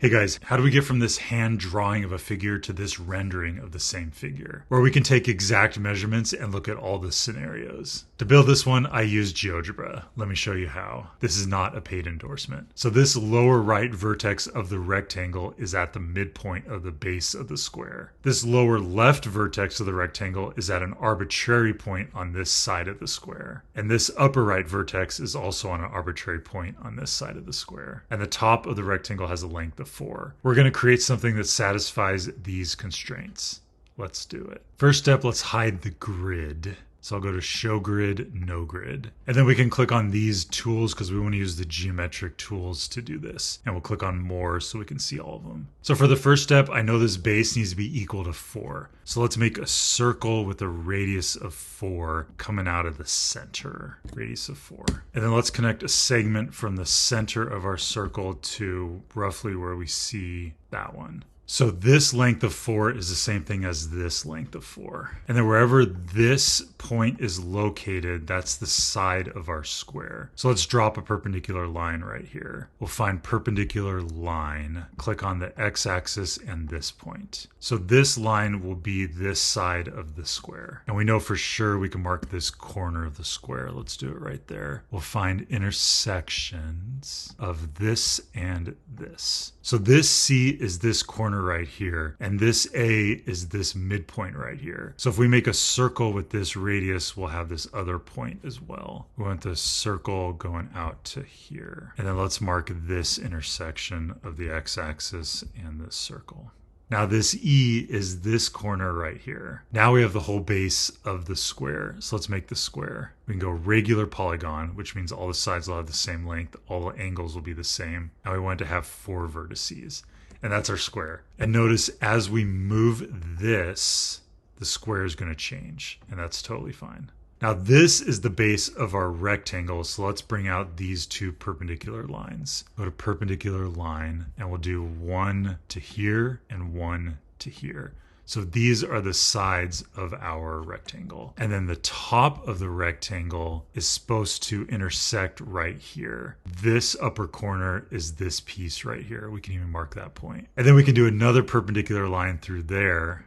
Hey guys, how do we get from this hand drawing of a figure to this rendering of the same figure? Where we can take exact measurements and look at all the scenarios. To build this one, I used Geogebra. Let me show you how. This is not a paid endorsement. So this lower right vertex of the rectangle is at the midpoint of the base of the square. This lower left vertex of the rectangle is at an arbitrary point on this side of the square. And this upper right vertex is also on an arbitrary point on this side of the square. And the top of the rectangle has a length of 4. We're going to create something that satisfies these constraints. Let's do it. First step, let's hide the grid. So I'll go to Show Grid, No Grid. And then we can click on these tools because we want to use the geometric tools to do this. And we'll click on More so we can see all of them. So for the first step, I know this base needs to be equal to 4. So let's make a circle with a radius of 4 coming out of the center. Radius of 4. And then let's connect a segment from the center of our circle to roughly where we see that one. So this length of 4 is the same thing as this length of 4. And then wherever this point is located, that's the side of our square. So let's drop a perpendicular line right here. We'll find perpendicular line, click on the x-axis and this point. So this line will be this side of the square. And we know for sure we can mark this corner of the square. Let's do it right there. We'll find intersections of this and this. So this C is this corner right here, and this A is this midpoint right here. So if we make a circle with this radius, we'll have this other point as well. We want the circle going out to here. And then let's mark this intersection of the x-axis and this circle. Now this E is this corner right here. Now we have the whole base of the square. So let's make the square. We can go regular polygon, which means all the sides will have the same length. All the angles will be the same. Now we want to have 4 vertices. And that's our square. And notice as we move this, the square is going to change. And that's totally fine. Now this is the base of our rectangle, so let's bring out these 2 perpendicular lines. Go to perpendicular line, and we'll do 1 to here and 1 to here. So these are the sides of our rectangle. And then the top of the rectangle is supposed to intersect right here. This upper corner is this piece right here. We can even mark that point. And then we can do another perpendicular line through there.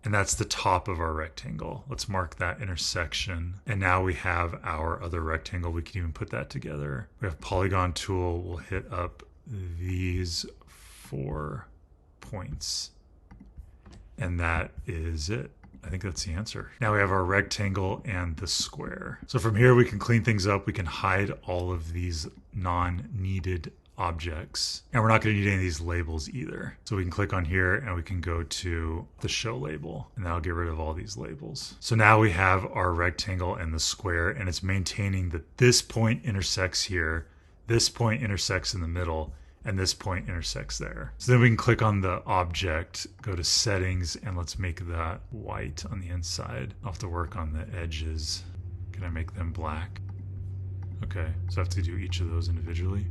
And that's the top of our rectangle. Let's mark that intersection. And now we have our other rectangle. We can even put that together. We have polygon tool. We'll hit up these 4 points. And that is it. I think that's the answer. Now we have our rectangle and the square. So from here we can clean things up. We can hide all of these non-needed objects. And we're not going to need any of these labels either. So we can click on here and we can go to the show label and that'll get rid of all these labels. So now we have our rectangle and the square, and it's maintaining that this point intersects here, this point intersects in the middle, and this point intersects there. So then we can click on the object, go to settings, and let's make that white on the inside. I'll have to work on the edges. Can I make them black? Okay, so I have to do each of those individually.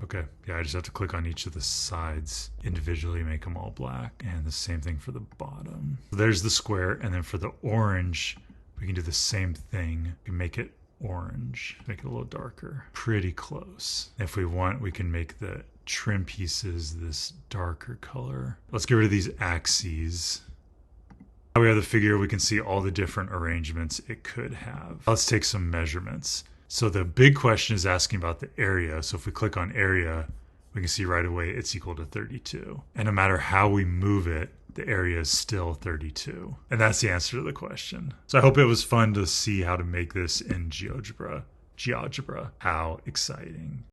Okay, yeah, I just have to click on each of the sides individually, make them all black. And the same thing for the bottom. So there's the square, and then for the orange, we can do the same thing. We can make it orange, make it a little darker. Pretty close. If we want, we can make the trim pieces this darker color. Let's get rid of these axes. Now we have the figure, we can see all the different arrangements it could have. Let's take some measurements. So the big question is asking about the area. So if we click on area, we can see right away it's equal to 32. And no matter how we move it, the area is still 32. And that's the answer to the question. So I hope it was fun to see how to make this in Geogebra. How exciting.